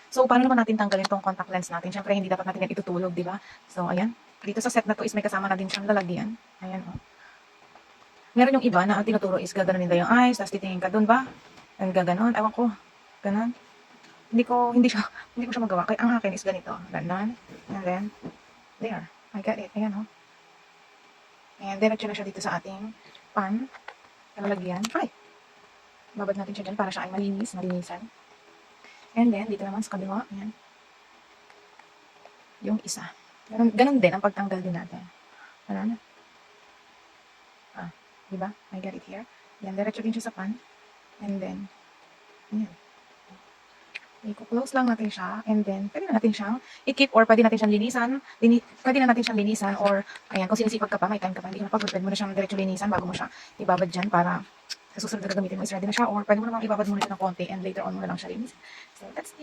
So, paano naman natin tanggalin tong contact lens natin? Siyempre, hindi dapat natin yan itutulog, di ba? So, ayan. Dito sa set na to is may kasama na din siyang lalagyan. Ayan, oh. Meron yung iba na ang tinuturo is gaganunin daw yung eyes, tapos titingin ka doon ba? Ang gaganon. Ewan ko. Ganon. Hindi ko siya magawa. Kaya ang akin is ganito. Ganon. And then, there. I got it. Ayan, oh. And diretso na siya dito sa ating pan. Lalagyan. Ay! Babad natin siya dyan para siya ay malinisan. And then, dito naman sa kabila. Ayan. Yung isa. Ganon din ang pagtanggal din natin. Ano na? Diba? I got it here. Then, diretso din siya sa pan. And then, ayan. I-close lang natin siya. And then, pwede na natin siyang i-keep or pwede natin siyang linisan. Pwede na natin siyang linisan or, ayan, kung sinisipag ka pa, may time ka pa, hindi ka napagod, pwede mo na siyang diretso linisan bago mo siya ibabad dyan para sa susunod na gagamitin mo is ready na siya. Or pwede mo namang ibabad muna siya ng konti and later on mo na lang siya linisan. So, that's it.